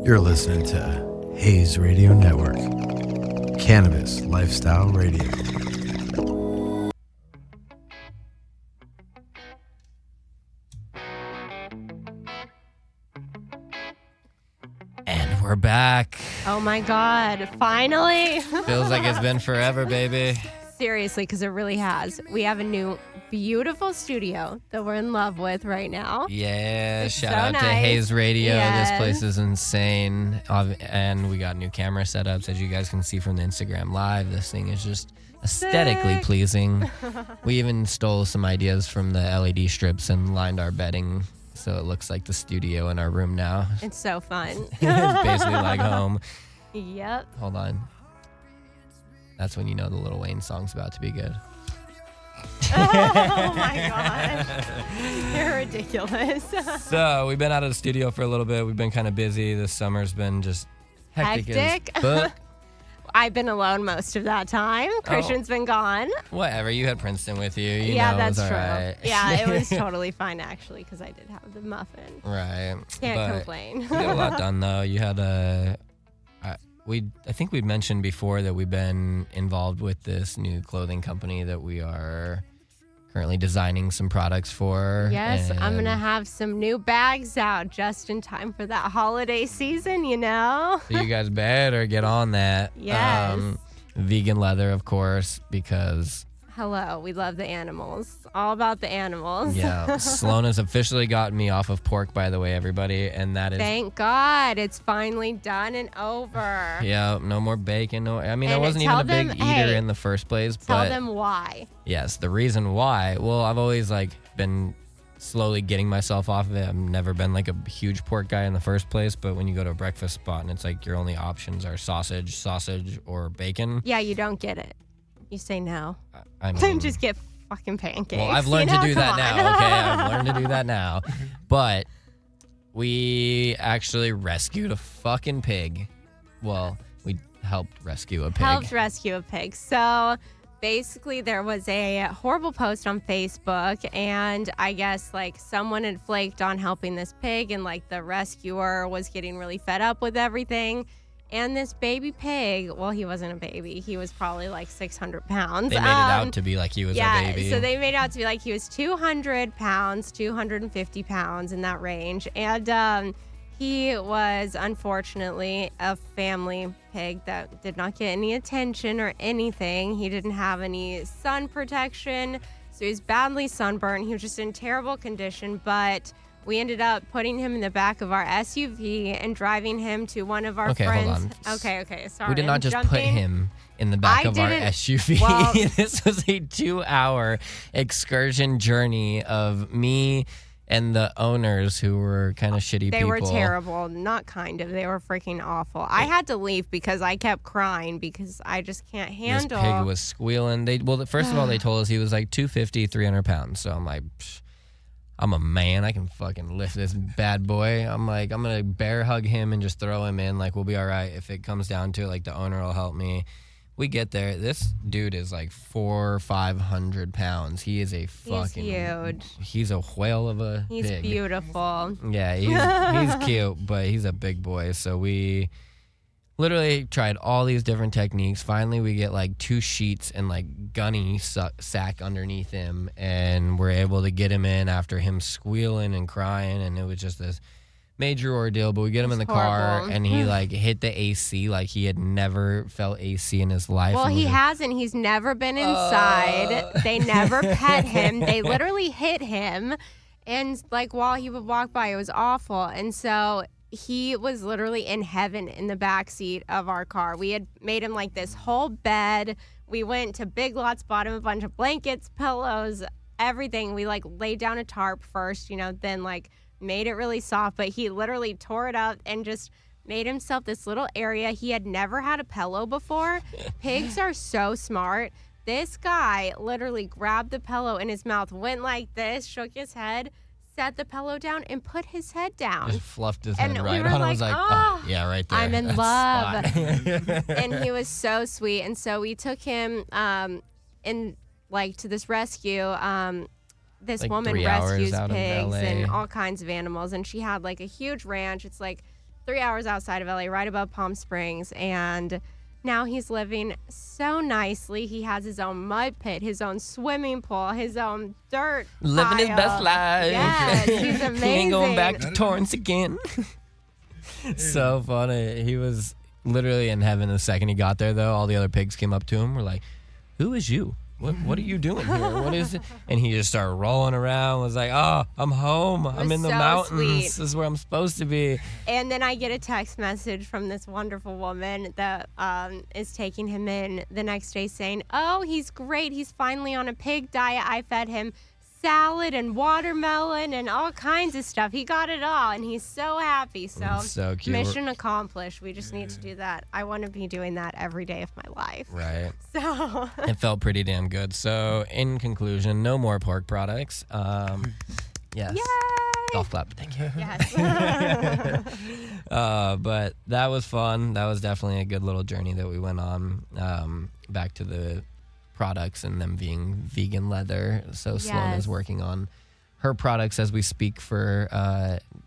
You're listening to Haze Radio Network, Cannabis Lifestyle Radio. And we're back. Oh my God, finally. Feels like it's been forever, baby. Seriously, because it really has. We have a new beautiful studio that we're in love with right now. Yeah, It's shout so out to nice. Haze Radio. Yes. This place is insane. And we got new camera setups, as you guys can see from the Instagram Live. This thing is just aesthetically Sick. pleasing. We even stole some ideas from the LED strips and lined our bedding so it looks like the studio in our room now. It's so fun. It's basically like home. Yep. Hold on. That's when you know the Lil Wayne song's about to be good. Oh my God. You're ridiculous. So we've been out of the studio for a little bit. We've been kind of busy. This summer's been just hectic. But I've been alone most of that time. Christian's been gone. whatever. You had Princeton with you. You Yeah, know, that's it was true. all right. Yeah, it was totally fine actually because I did have the muffin. Right. Can't But complain. you got a lot done though. You had I think we'd mentioned before that we've been involved with this new clothing company that we are currently designing some products for. Yes, I'm going to and have some new bags out just in time for that holiday season, you know? So you guys better get on that. Yes. Vegan leather, of course, because Hello, we love the animals. All about the animals. yeah, Sloane has officially gotten me off of pork, by the way, everybody, and that is Thank God it's finally done and over. yeah, no more bacon. No, I mean, I And wasn't even tell a big them, eater hey, in the first place, Tell but them why. yes, the reason why. Well, I've always been slowly getting myself off of it. I've never been like a huge pork guy in the first place, but when you go to a breakfast spot and it's like your only options are sausage, or bacon. Yeah, you don't get it. You say no. I mean, Just get fucking pancakes. well, I've learned you know? to do that Come now. on. Okay, I've learned to do that now. But we actually rescued a fucking pig. Well, we helped rescue a pig. Helped rescue a pig. So basically there was a horrible post on Facebook and I guess someone had flaked on helping this pig and the rescuer was getting really fed up with everything. And this baby pig, well, he wasn't a baby. He was probably 600 pounds. They made it out to be like he was a baby. So they made it out to be like he was 200 pounds, 250 pounds in that range. And he was unfortunately a family pig that did not get any attention or anything. He didn't have any sun protection. So he was badly sunburned. He was just in terrible condition. But we ended up putting him in the back of our SUV and driving him to one of our friends. Hold on. Okay, sorry. We did not I'm just jumping. put him in the back I of our didn't- SUV. well- This was a 2-hour excursion journey of me and the owners who were kind of shitty They people. were terrible. Not kind of. They were freaking awful. I had to leave because I kept crying because I just can't handle. This pig was squealing. First of all, they told us he was 250, 300 pounds. So I'm like, psh, I'm a man. I can fucking lift this bad boy. I'm like, I'm going to bear hug him and just throw him in. We'll be all right. If it comes down to it, the owner will help me. We get there. This dude is 400 or 500 pounds. He is a fucking... He's huge. He's a whale of a He's pig. beautiful. Yeah, he's cute, but he's a big boy. So we literally tried all these different techniques. Finally, we get 2 sheets and gunny sack underneath him, and we're able to get him in after him squealing and crying, and it was just this major ordeal. But we get him in the car, horrible. and he hit the AC like he had never felt AC in his life. Well, and he was hasn't. He's never been inside. They never pet him. They literally hit him. And while he would walk by, it was awful. And so he was literally in heaven in the back seat of our car. We had made him this whole bed. We went to Big Lots, bought him a bunch of blankets, pillows, everything. We laid down a tarp first, then made it really soft. But he literally tore it up and just made himself this little area. He had never had a pillow before. Pigs are so smart. This guy literally grabbed the pillow in his mouth, went like this, shook his head, set the pillow down, and put his head down. just fluffed his And head we right were on. I like, was like, "Oh, yeah, right there. I'm in That's love." spot. And he was so sweet. And so we took him to this rescue. This woman 3 hours rescues out of pigs LA. and all kinds of animals. And she had a huge ranch. It's 3 hours outside of LA, right above Palm Springs. And now he's living so nicely. He has his own mud pit, his own swimming pool, his own dirt Living his pile. best life. Yes, he's amazing. He ain't going back to Torrance again. So funny. He was literally in heaven the second he got there, though. All the other pigs came up to him, were like, "Who is you? What are you doing here? What is it?" And he just started rolling around, was like, "Oh, I'm home. I'm in the mountains. Sweet. This is where I'm supposed to be." And then I get a text message from this wonderful woman that is taking him in the next day saying, "Oh, he's great. He's finally on a pig diet. I fed him salad and watermelon and all kinds of stuff. He got it all, and he's so happy." So cute. Mission accomplished. We just need to do that. I want to be doing that every day of my life. Right. So It felt pretty damn good. So, in conclusion, no more pork products. Yes. yay! Golf clap. Thank you. Yes. But that was fun. That was definitely a good little journey that we went on. Back to the products and them being vegan leather. So Sloane is Yes. working on her products as we speak for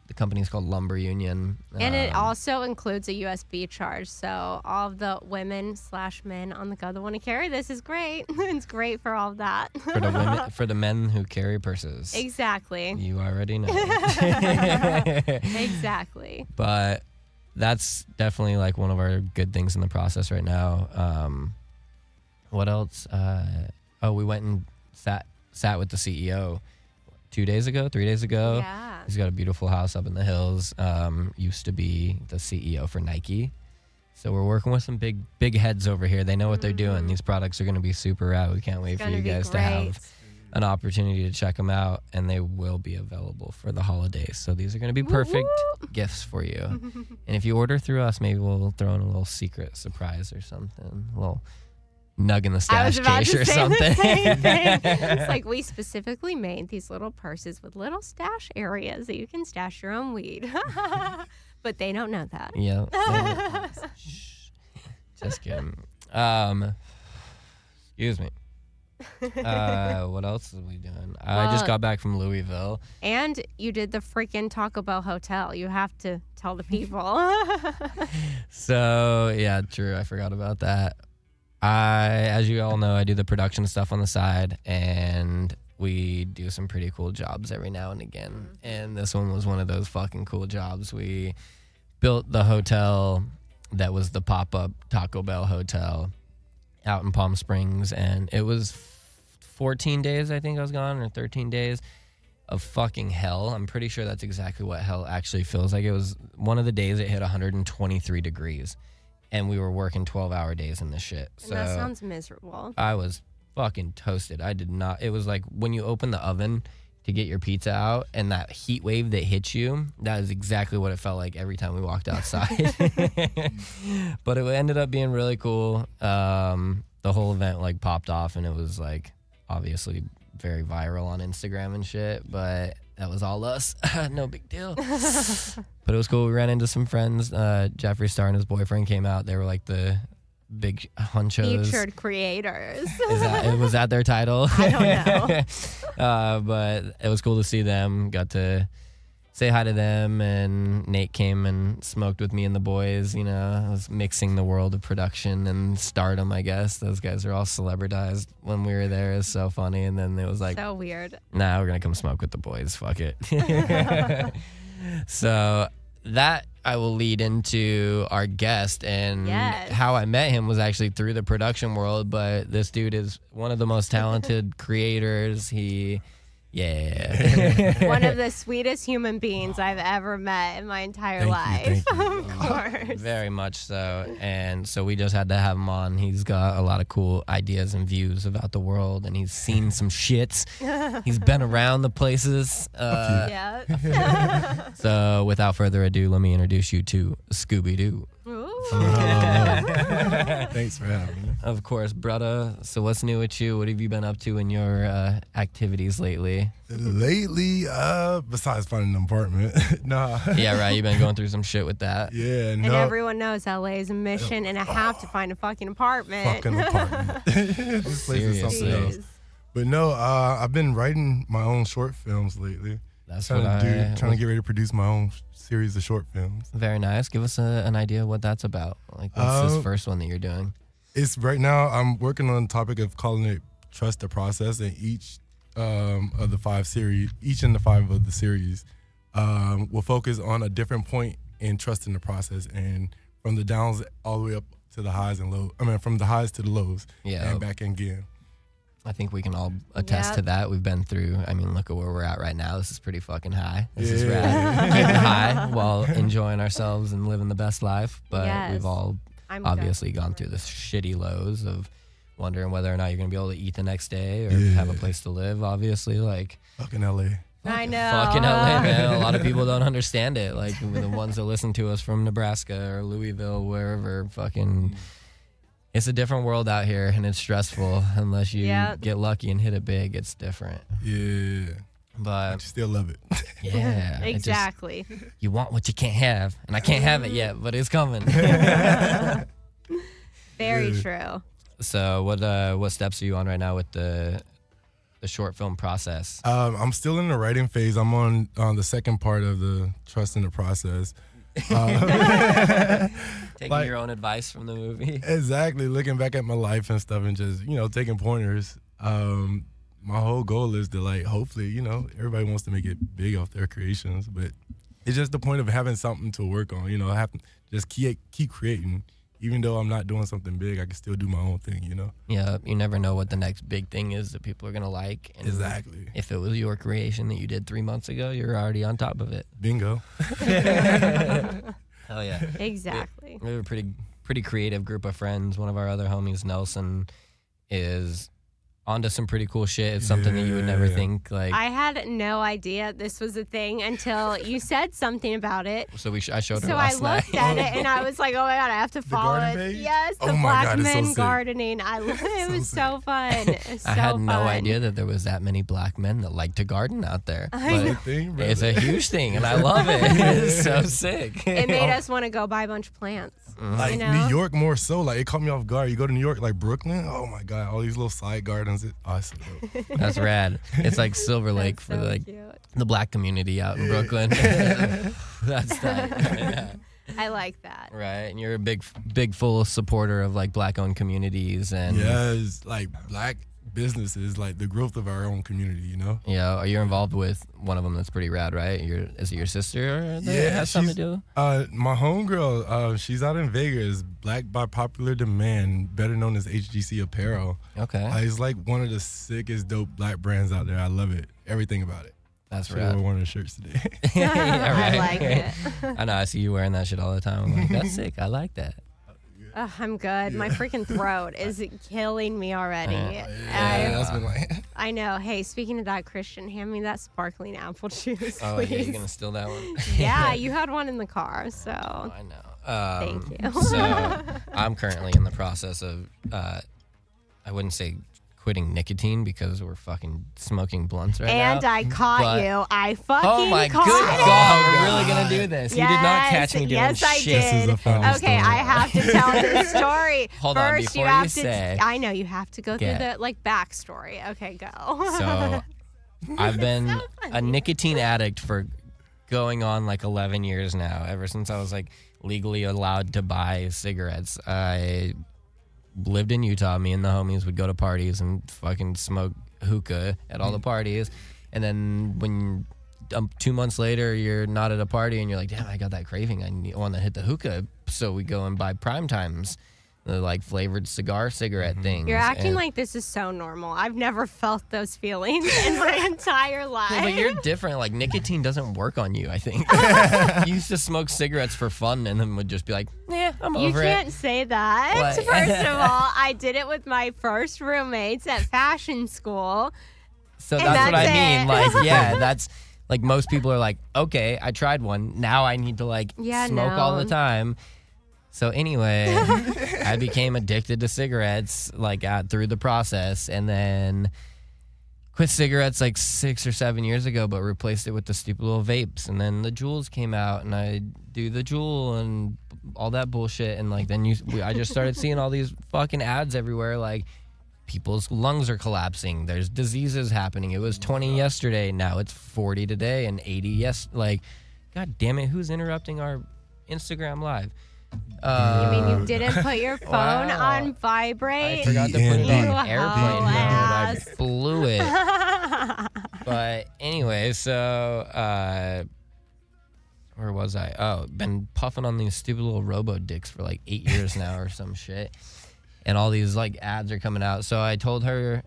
the company's called Lumber Union. And it also includes a USB charge. So all of the women/men on the go that want to carry this is great. It's great for all of that. for the women, for the men who carry purses. Exactly. You already know. Exactly. But that's definitely like one of our good things in the process right now. What else? We went and sat with the CEO 3 days ago. Yeah. He's got a beautiful house up in the hills. Used to be the CEO for Nike. So we're working with some big heads over here. They know what they're doing. These products are going to be super rad. We can't wait for you guys to have an opportunity to check them out, and they will be available for the holidays. So these are going to be perfect gifts for you. And if you order through us, maybe we'll throw in a little secret surprise or something. A little nug in the stash case or something. The same thing. It's like we specifically made these little purses with little stash areas that you can stash your own weed. But they don't know that. Yeah. Shh. Just kidding. Excuse me. What else are we doing? I just got back from Louisville. And you did the freaking Taco Bell hotel. You have to tell the people. So, yeah, true. I forgot about that. As you all know, I do the production stuff on the side, and we do some pretty cool jobs every now and again. And this one was one of those fucking cool jobs. We built the hotel that was the pop-up Taco Bell hotel out in Palm Springs, and it was 14 days, I think I was gone, or 13 days of fucking hell. I'm pretty sure that's exactly what hell actually feels like. It was one of the days it hit 123 degrees. And we were working 12-hour days in this shit. So And that sounds miserable. I was fucking toasted. I did not. It was like when you open the oven to get your pizza out and that heat wave that hits you, that is exactly what it felt like every time we walked outside. But it ended up being really cool. The whole event like popped off, and it was like obviously very viral on Instagram and shit. But that was all us. No big deal. But it was cool. We ran into some friends. Jeffree Star and his boyfriend came out. They were like the big honchos. Featured creators. Was that their title? I don't know. But it was cool to see them. Got to say hi to them, and Nate came and smoked with me and the boys. You know, I was mixing the world of production and stardom, I guess. Those guys are all celebritized when we were there. It's so funny. And then it was like, So weird. nah, we're going to come smoke with the boys. Fuck it. So that I will lead into our guest, and Yes. how I met him was actually through the production world, but this dude is one of the most talented creators. One of the sweetest human beings I've ever met in my entire life. Thank you. Of course. Very much so. And so we just had to have him on. He's got a lot of cool ideas and views about the world, and he's seen some shits. He's been around the places. Yeah. So without further ado, let me introduce you to Scooby-Doo. Ooh. Thanks for having me. Of course, brother. So what's new with you? What have you been up to in your activities lately? Lately, besides finding an apartment, nah. Yeah, right. You've been going through some shit with that. Yeah, And no. everyone knows LA is a mission and a half to find a fucking apartment. Fucking apartment. This place is something Seriously. else. But no, I've been writing my own short films lately. That's trying what to get ready to produce my own series of short films. Very nice. Give us an idea what that's about. Like, what's this first one that you're doing? It's right now. I'm working on the topic of calling it "Trust the Process," and each of the 5 series, each in the 5 of the series, will focus on a different point in trusting the process, and from the downs all the way up to the highs and lows. I mean, from the highs to the lows, and back again. I think we can all attest to that. We've been through, I mean, look at where we're at right now. This is pretty fucking high. This is rad. Getting high while enjoying ourselves and living the best life. But we've all obviously gone through the shitty lows of wondering whether or not you're going to be able to eat the next day or have a place to live, obviously. Like, fucking LA. I know. Fucking LA, man. A lot of people don't understand it. Like, the ones that listen to us from Nebraska or Louisville, wherever, fucking... It's a different world out here, and it's stressful. Unless you get lucky and hit it big, it's different. Yeah. But you still love it. Yeah. Exactly. You want what you can't have, and I can't have it yet, but it's coming. Very true. So what steps are you on right now with the short film process? I'm still in the writing phase. I'm on the second part of the Trust in the Process. Taking your own advice from the movie. Exactly. Looking back at my life and stuff and just, taking pointers. My whole goal is to, like, hopefully, everybody wants to make it big off their creations, but it's just the point of having something to work on, have to just keep creating. Even though I'm not doing something big, I can still do my own thing, Yeah, you never know what the next big thing is that people are going to like. And exactly. If it was your creation that you did 3 months ago, you're already on top of it. Bingo. Hell yeah. Exactly. We have a pretty creative group of friends. One of our other homies, Nelson, is onto some pretty cool shit. It's something that you would never think. Like, I had no idea this was a thing until you said something about it. So I showed her So last night. looked at it and I was like, oh my God, I have to follow garden it. page? Yes, the Oh my black God, it's so men sick. gardening. It was so fun. It's so I had fun. no idea that there was that many black men that like to garden out there. I But Thing, brother. it's a huge thing, and I love it. It's so sick. It made us want to go buy a bunch of plants. Like, you know? New York more so. Like, it caught me off guard. You go to New York, like Brooklyn, oh my God, all these little side gardens. It's so dope. That's rad. It's like Silver Lake That's for so like cute. the black community out in Brooklyn. That's tight. Yeah. I like that. Right, and you're a big full supporter of like black-owned communities and Yes, like black businesses, like the growth of our own community, Yeah, you're involved with one of them that's pretty rad, right? Is it your sister that has something to do? My homegirl, she's out in Vegas, Black by Popular Demand, better known as HGC Apparel. Okay. It's like one of the sickest, dope black brands out there. I love it. Everything about it. That's I rad. wore one of the shirts today. Yeah, right. I like it. I know, I see you wearing that shit all the time. I'm like, that's sick. I like that. I'm good. My freaking throat is killing me already. That's been like... I know. Hey, speaking of that, Christian, hand me that sparkling apple juice, Oh, please. yeah, you gonna steal that one? Yeah, you had one in the car, so Oh, I know. thank you. So I'm currently in the process of, I wouldn't say quitting nicotine because we're fucking smoking blunts right now. And I caught but- you. I fucking Oh my caught good it. God, we're really gonna do this. You did not Yes, catch me doing yes, I shit. did. This is a funny Okay, story. I have to tell the story. Hold on, First, before you have you to. say- I know you have to go through Yeah. the backstory. Okay, go. So I've been a nicotine addict for going on like 11 years now, ever since I was like legally allowed to buy cigarettes. I lived in Utah. Me and the homies would go to parties and fucking smoke hookah at all the parties. And then when 2 months later you're not at a party and you're like, damn, I got that craving. I want to hit the hookah. So we go and buy Prime Times, the like flavored cigarette things. You're acting And- like this is so normal. I've never felt those feelings in my entire life. Yeah, but you're different. Like, nicotine doesn't work on you, I think. You used to smoke cigarettes for fun and then would just be like, yeah, I'm You over can't it. say that. What? First of all, I did it with my first roommates at fashion school. So and that's what I that's mean. it. Like, yeah, that's like most people are like, okay, I tried one. Now I need to like smoke all the time. So anyway, I became addicted to cigarettes like through the process, and then quit cigarettes like 6 or 7 years ago, but replaced it with the stupid little vapes. And then the Juuls came out, and I do the Juul and all that bullshit. And like then I just started seeing all these fucking ads everywhere, like people's lungs are collapsing. There's diseases happening. It was 20 yesterday. Now it's 40 today and 80 like, God damn it, who's interrupting our Instagram live? You mean you didn't put your phone on vibrate? I forgot to put it You on airplane mode. I blew it. But anyway, so where was I? Oh, been puffing on these stupid little Robodicks for like 8 years now or some shit. And all these like ads are coming out. So I told her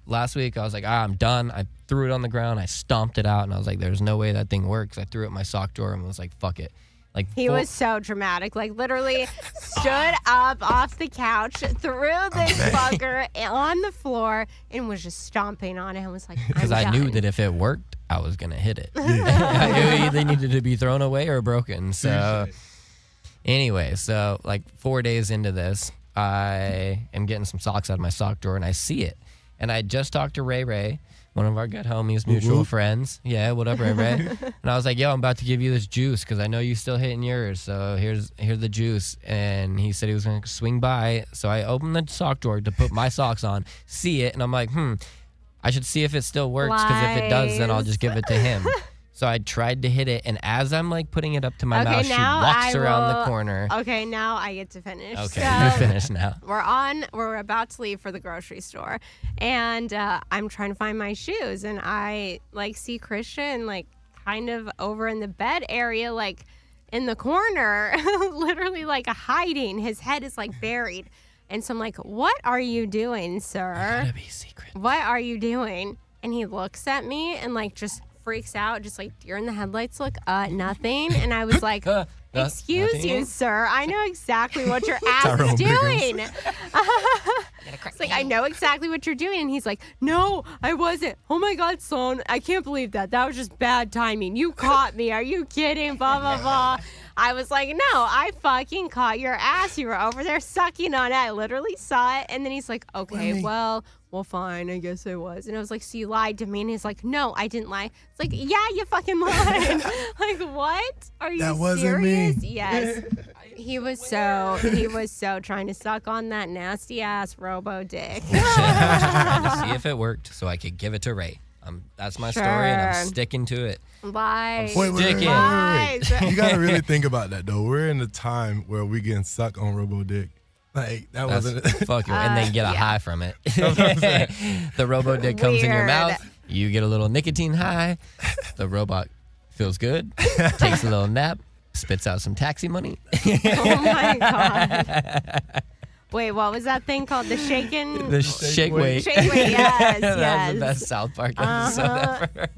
last week, I was like, I'm done. I threw it on the ground. I stomped it out. And I was like, there's no way that thing works. I threw it in my sock drawer and was like, fuck it. Like he was so dramatic. Like literally stood up off the couch, threw this fucker on the floor, and was just stomping on it and was like, because I knew that if it worked, I was going to hit it. I knew it either needed to be thrown away or broken. So anyway, so like 4 days into this, I am getting some socks out of my sock drawer and I see it. And I just talked to Ray, one of our good homies, mutual friends. Yeah, what up, Ray? And I was like, yo, I'm about to give you this juice because I know you still hitting yours. So here's the juice. And he said he was going to swing by. So I opened the sock drawer to put my socks on, see it. And I'm like, I should see if it still works because if it does, then I'll just give it to him. So I tried to hit it, and as I'm like putting it up to my mouth, she walks around the corner. Okay, now I get to finish. Okay, so you're finished now. We're about to leave for the grocery store, and I'm trying to find my shoes, and I like see Christian like kind of over in the bed area, like in the corner, literally like hiding. His head is like buried, and so I'm like, "What are you doing, sir? I gotta be secret. What are you doing?" And he looks at me and like just freaks out, just like deer in the headlights look, nothing. And I was like, excuse you, sir. I know exactly what your ass is doing. It's like, I know exactly what you're doing. And he's like, no, I wasn't. Oh my God, Sloane, I can't believe that. That was just bad timing. You caught me. Are you kidding? Blah, blah, blah. I was like, no, I fucking caught your ass. You were over there sucking on it. I literally saw it. And then he's like, okay, well, fine, I guess I was. And I was like, so you lied to me? And he's like, no, I didn't lie. It's like, yeah, you fucking lied. Like, what? Are you that wasn't serious? Me. Yes. He was so trying to suck on that nasty ass Robodick. Trying to see if it worked so I could give it to Ray. That's my story, and I'm sticking to it. Lies. Wait. Lies. You gotta really think about that though. We're in a time where we getting sucked on Robodick. Like that wasn't fuck you, and then get a high from it. The Robodick comes in your mouth. You get a little nicotine high. The robot feels good. Takes a little nap. Spits out some taxi money. Oh my God. Wait, what was that thing called? The shaken? The shake weight. Shake weight, yes, That was the best South Park episode ever.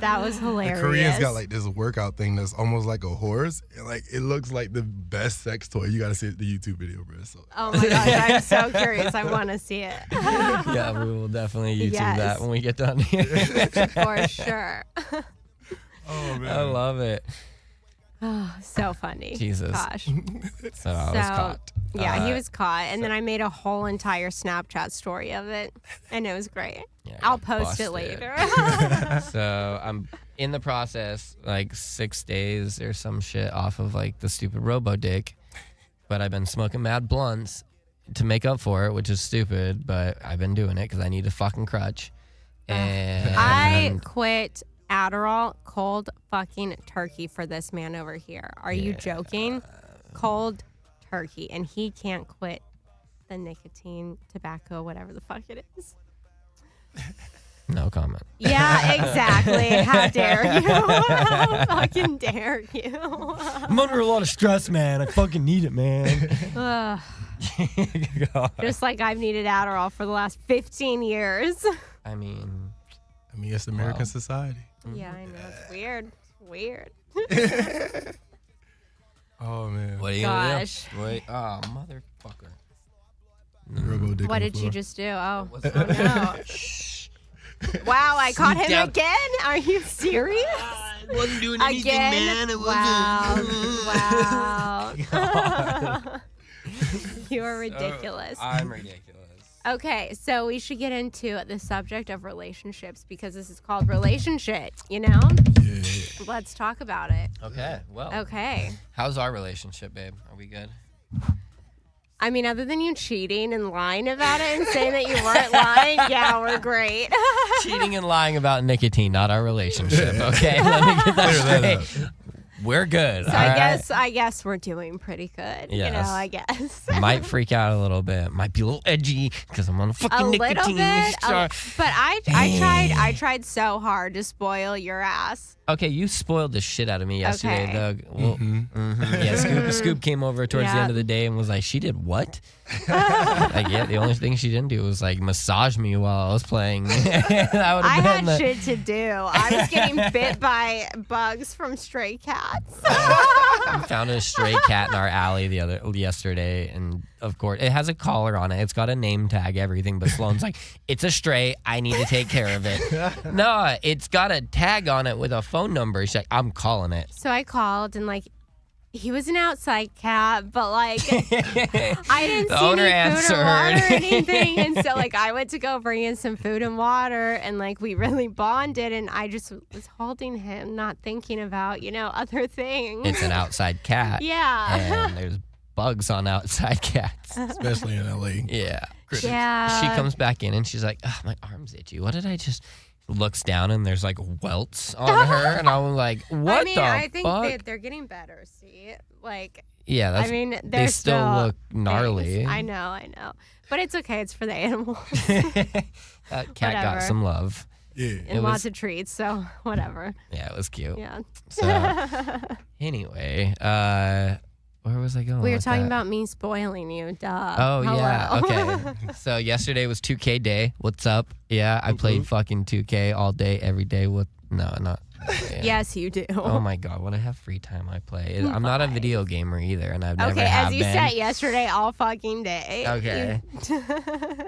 That was hilarious. The Koreans got like this workout thing that's almost like a horse. And like it looks like the best sex toy. You gotta see the YouTube video, bro. So. Oh my gosh, I'm so curious. I want to see it. Yeah, we will definitely YouTube that when we get done here. For sure. Oh man. I love it. Oh, so funny. Jesus. Gosh. So I was caught. Yeah, he was caught. And then I made a whole entire Snapchat story of it. And it was great. Yeah, I'll post it later. So I'm in the process, like 6 days or some shit off of like the stupid Robodick. But I've been smoking mad blunts to make up for it, which is stupid. But I've been doing it because I need a fucking crutch. And I quit Adderall cold fucking turkey for this man over here. Are you joking? Cold turkey. And he can't quit the nicotine, tobacco, whatever the fuck it is. No comment. Yeah, exactly. How dare you? How fucking dare you? I'm under a lot of stress, man. I fucking need it, man. Just like I've needed Adderall for the last 15 years. I mean, it's American society. Yeah, I know. It's weird. It's weird. Oh man. What are you gonna do? Wait, oh motherfucker. Robodick What on the did you floor. just do? Oh no. Wow, I caught him again? Are you serious? I wasn't doing anything, Again? man. It Wow. You are ridiculous. I'm ridiculous. Okay, so we should get into the subject of relationships because this is called Relationshit, you know? Yeah. Let's talk about it. Okay, well. Okay. How's our relationship, babe? Are we good? I mean, other than you cheating and lying about it and saying that you weren't lying, yeah, we're great. Cheating and lying about nicotine, not our relationship. Okay, let me get that straight. We're good. So I guess we're doing pretty good. Yes. You know, I guess. Might freak out a little bit. Might be a little edgy because I'm on a fucking nicotine. But I tried so hard to spoil your ass. Okay, you spoiled the shit out of me yesterday, Okay. Doug. Well, yeah, Scoop came over towards the end of the day and was like, "She did what?" Like, yeah, the only thing she didn't do was like massage me while I was playing. I had shit to do. I was getting bit by bugs from stray cats. We found a stray cat in our alley yesterday, and of course, it has a collar on it. It's got a name tag, everything. But Sloane's like, "It's a stray. I need to take care of it." No, it's got a tag on it with a phone number. She's like, "I'm calling it." So I called and like. He was an outside cat, but like I didn't The see owner any food or water answered. or anything, and so like I went to go bring in some food and water, and like we really bonded, and I just was holding him, not thinking about other things. It's an outside cat. Yeah. And there's bugs on outside cats. Especially in LA. Yeah. Yeah. She comes back in and she's like, "Oh, my arm's itchy. What did I just?" Looks down and there's like welts on her, and I was like, "What the I think fuck?" they're getting better. See, like. Yeah, that's, I mean, they still look gnarly. things. I know. But it's okay. It's for the animals. That cat got Whatever. some love. Yeah. And lots of treats, so whatever. Yeah, it was cute. Yeah. So, anyway, where was I going? We were with talking that? about me spoiling you. Duh. Oh, Hello. yeah. Okay. So, yesterday was 2K day. What's up? Yeah, I played fucking 2K all day, every day. No, not. Yeah. Yes, you do. Oh my god, when I have free time, I play. I'm not a video gamer either, and I've never Okay, have as you been. said yesterday, all fucking day. Okay.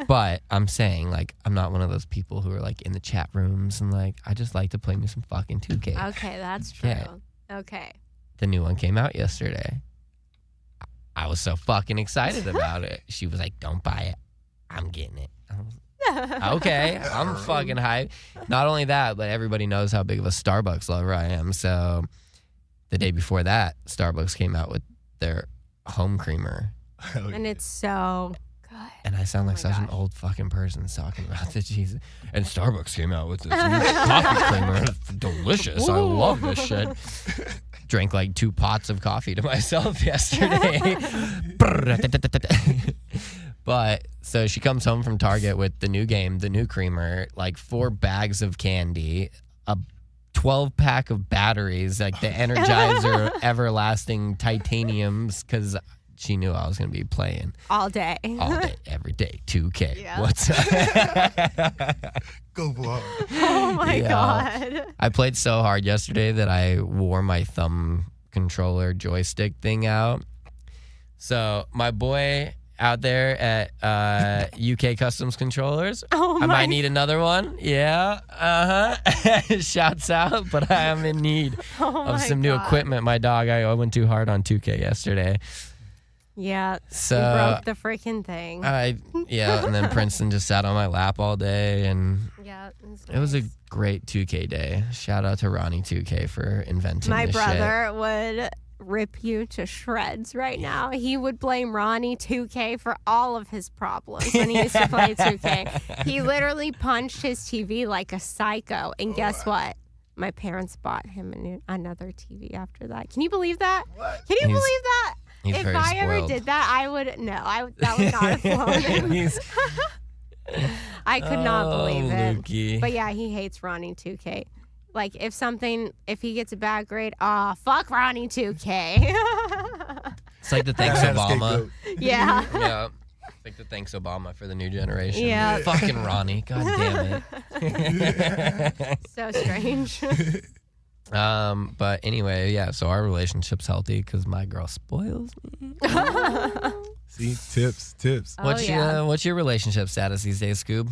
But I'm saying, like, I'm not one of those people who are like in the chat rooms and like, I just like to play me some fucking 2K. Okay, that's true. Yeah. Okay. The new one came out yesterday. I was so fucking excited about it. She was like, "Don't buy it. I'm getting it." I was, okay, I'm fucking hyped. Not only that, but everybody knows how big of a Starbucks lover I am. So the day before that, Starbucks came out with their home creamer. And it's so good. And I sound like such an old fucking person talking about the Jesus. And Starbucks came out with this new coffee creamer. It's delicious. I love this shit. Drank like 2 pots of coffee to myself yesterday. But so she comes home from Target with the new game, the new creamer, like 4 bags of candy, a 12-pack of batteries, like the Energizer Everlasting Titaniums, because she knew I was going to be playing All day. every day, 2K. Yeah. What's up? Go for it. Oh my Yeah. God. I played so hard yesterday that I wore my thumb controller joystick thing out. So my boy out there at UK Customs Controllers, I might need another one. Yeah. Shouts out, but I am in need of some new equipment. My dog, I went too hard on 2K yesterday. Yeah. So you broke the freaking thing. and then Princeton just sat on my lap all day, and Yeah. it was a great 2K day. Shout out to Ronnie 2K for inventing My this brother would rip you to shreds right now. He would blame Ronnie 2K for all of his problems when he used to play 2K. He literally punched his TV like a psycho. And guess what? My parents bought him another TV after that. Can you believe that? Can you believe that? He's If very I ever spoiled. did that, I would that would not have flown him. I could not believe it. Lukey. But yeah, he hates Ronnie 2K. Like if he gets a bad grade, fuck Ronnie 2K. It's like the thanks Obama. Yeah. Yeah. It's like the thanks Obama for the new generation. Yeah. Fucking Ronnie. God damn it. So strange. But anyway, yeah, so our relationship's healthy because my girl spoils me. See, tips. Oh, yeah. What's your relationship status these days, Scoob?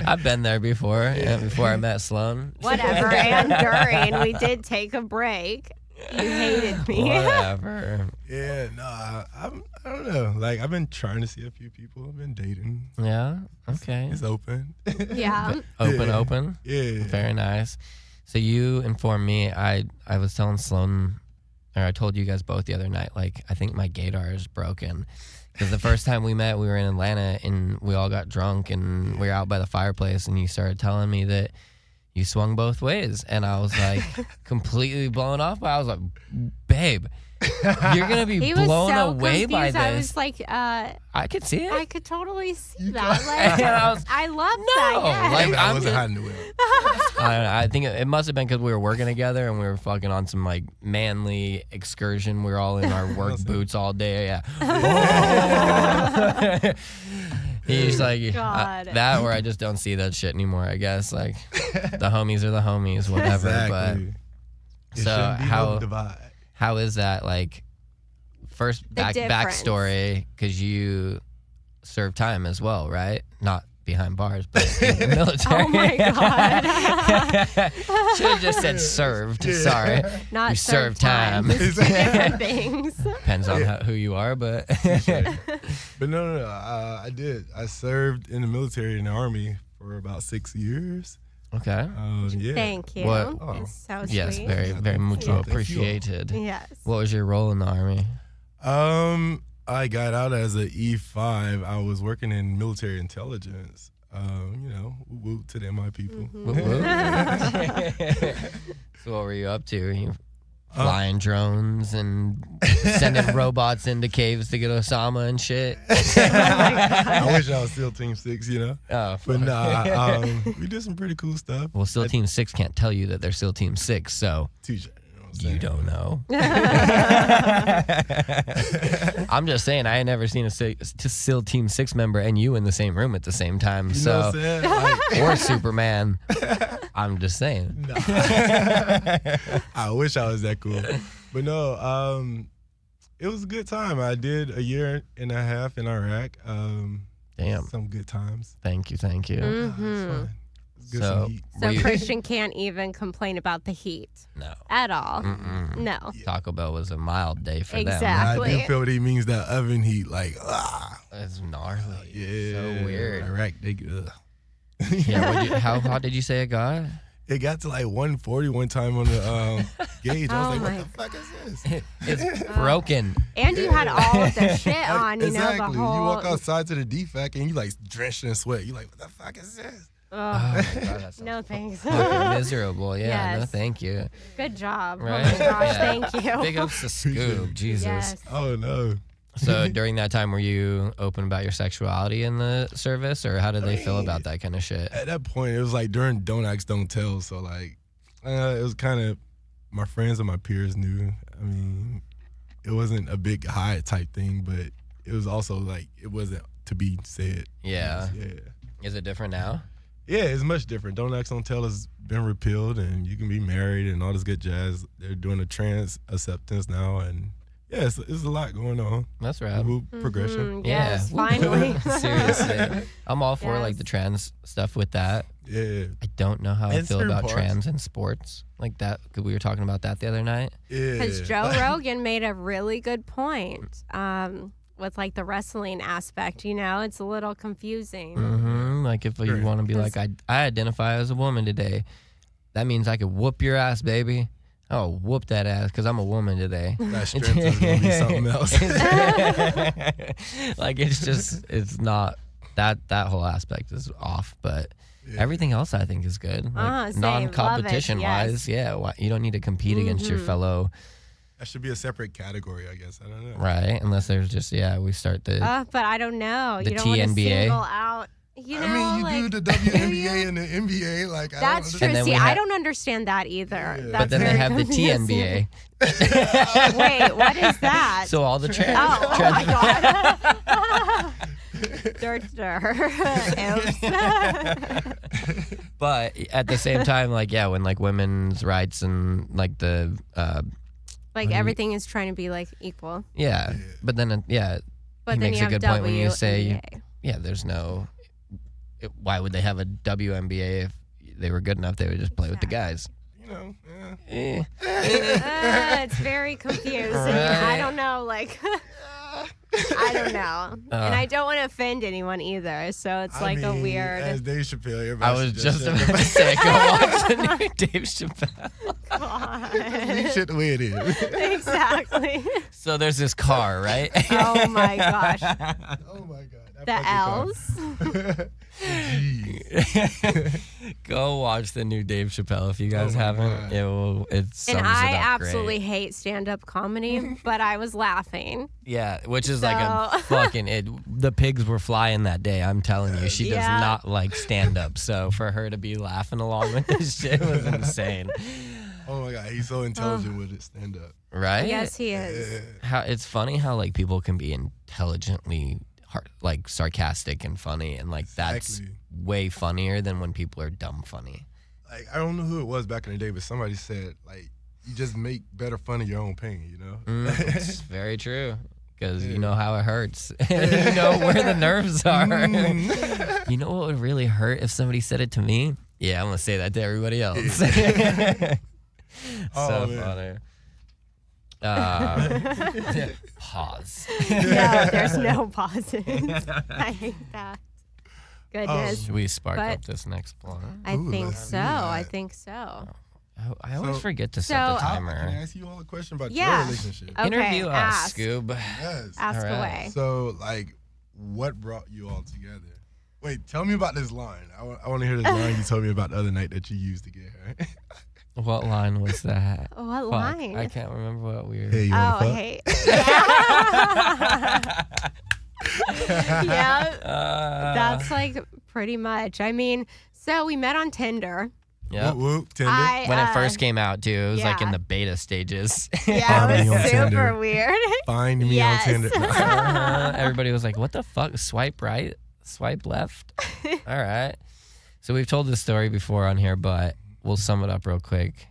I've been there before. Yeah, before I met Sloane. Whatever. And during, we did take a break. You hated me. Whatever. Yeah, no, I don't know. Like, I've been trying to see a few people. I've been dating. Yeah. Okay. It's open. Yeah. Open. Yeah. Very nice. So you informed me. I was telling Sloane or I told you guys both the other night, like, I think my gaydar is broken. Because the first time we met, we were in Atlanta, and we all got drunk, and we were out by the fireplace, and you started telling me that you swung both ways. And I was like, completely blown off. I was like, babe, you're going to be He blown was so away by confused. this. I was like, I could see it. I could totally see that. Like, And I was, I love that. Yes. like, I I'm wasn't just- hiding the wheel. I don't know. I think it must have been because we were working together and we were fucking on some like manly excursion. We were all in our work boots all day. Yeah. He's like God. that, or I just don't see that shit anymore. I guess like the homies are the homies, whatever. Exactly. But so No divide. how is that like? First difference. backstory, because you served time as well, right? Not behind bars, but in the military. Oh my God. Should have just said served. Sorry. Not You served time. It's two different things. Depends on who you are, but But no, I did. I served in the military in the Army for about 6 years. okay. Yeah. Thank you. What- Oh. It's so Yes, sweet. very, very much Thank you. appreciated. Yes. What was your role in the Army? I got out as an E5. I was working in military intelligence. Woo to them, my people. Whoop, whoop. So what were you up to? You flying drones and sending robots into caves to get Osama and shit? I wish I was still Team 6, Oh, But fuck. nah, we did some pretty cool stuff. Well, SEAL Team 6 can't tell you that they're SEAL Team 6, so Touche. you don't know. I'm just saying, I ain't never seen a SEAL Team 6 member and you in the same room at the same time. You know what I'm saying? Like, Or Superman. I'm just saying. nah. I wish I was that cool. But no, it was a good time. I did a year and a half in Iraq. Damn. Some good times. Thank you. It's fun. It's good, So- some heat. So Were you- Christian can't even complain about the heat No. at all. Mm-mm. No. Taco Bell was a mild day for them. Exactly. I do feel what he means, that oven heat. Like, It's gnarly. yeah. So weird. Iraq, Yeah. How hot did you say it got? It got to like 140 one time on the gauge. I was Oh like, my what the fuck is this? It's broken. And you had all of the shit on, you exactly. know, the whole. You walk outside to the defect and you like drenched in sweat. You like, what the fuck is this? Oh Ugh. my God, that's No thanks. fucking miserable. Yeah, no Yes. thank you. Good job. Right? Oh my gosh, Yeah. thank you. Big ups to Scoob. Jesus. Yes. Oh no. So during that time, were you open about your sexuality in the service, or how did they feel about that kind of shit? At that point, it was like during Don't Ask, Don't Tell. So like, it was kind of, my friends and my peers knew. I mean, it wasn't a big hide type thing, but it was also like, it wasn't to be said. Yeah. Yeah. Is it different now? Yeah, it's much different. Don't Ask, Don't Tell has been repealed, and you can be married and all this good jazz. They're doing a trans acceptance now, and yeah, it's a lot going on. That's right. Progression. Mhm, yes, Yeah. finally. Seriously. I'm all for like Yes. the trans stuff with that. Yeah, I don't know how I In feel certain about parts. trans in sports like that, because we were talking about that the other night. yeah. Because Joe Rogan made a really good point with like the wrestling aspect. You know, it's a little confusing. Mm-hmm. Like if you Sure. want to be like, I identify as a woman today, that means I could whoop your ass, baby. Oh, whoop that ass because I'm a woman today. That strength is gonna be something else. Like it's not that whole aspect is off, but Yeah. everything else I think is good. Like Same. non-competition Love it, wise, yeah. You don't need to compete against your Mhm. fellow, That should be a separate category, I guess. I don't know. right? Unless there's just we start the But I don't know. The You don't want to TNBA. single out. You know, I mean, you like, do the WNBA and the NBA. Like, That's I true. don't And understand. then See, we I have- don't understand that either. Yeah. That's but then they very have the confusing. TNBA. Wait, what is that? So all the trans. oh my god. Oops. But at the same time, like when like women's rights and like the Like everything is trying to be like equal. yeah. But then But he then makes you a have good point when you say WNBA. there's no. Why would they have a WNBA if they were good enough? They would just play with the guys. You know, Eh. It's very confusing. Right. I don't know. Like, I don't know. And I don't want to offend anyone either. So it's like I mean, a weird. As Dave Chappelle, everybody I was should just shut about the to say, go watch the new Dave Chappelle. Leave shit the way it is. Exactly. So there's this car, right? Oh my gosh. Oh my god. The L's. Go watch the new Dave Chappelle if you guys Oh my haven't. God. It will. It sums And I it up absolutely great. hate stand-up comedy, but I was laughing. Yeah, which is like a So- fucking. The pigs were flying that day. I'm telling you, she does Yeah. not like stand up. So for her to be laughing along with this shit was insane, Oh my god, he's so intelligent with it. Stand up. right? Yes, he is. How it's funny how like people can be intelligently like sarcastic and funny, and like that's Exactly. way funnier than when people are dumb funny. Like I don't know who it was back in the day, but somebody said like you just make better fun of your own pain. You know. It's very true. Because you know how it hurts. You know where the nerves are. You know what would really hurt if somebody said it to me? Yeah, I'm going to say that to everybody else. Oh, So man. funny. Pause. No, there's no pauses. I hate that. Goodness. Should we spark But- up this next blunt? I Ooh, think let's so. do that. I think so. I always So- forget to set So- the Can I timer. ask you all a question about Yeah. your relationship? Okay, Interview us, ask. Scoob. Yes. Ask All right. away. So, like, what brought you all together? Wait, tell me about this line. I want to hear this line you told me about the other night that you used to get her. What line was that? What Fuck, line? I can't remember what we were. Hey, you Oh, want to fuck? hey. Yeah. That's like pretty much. I mean, so we met on Tinder. Yep. Whoop, whoop, Tinder. When it first came out, too, it was like in yeah. the beta stages. Yeah, Find it me was on super Tinder. weird. Find me Yes. on Tinder. Everybody was like, what the fuck? Swipe right? Swipe left? All right. So we've told this story before on here, but we'll sum it up real quick.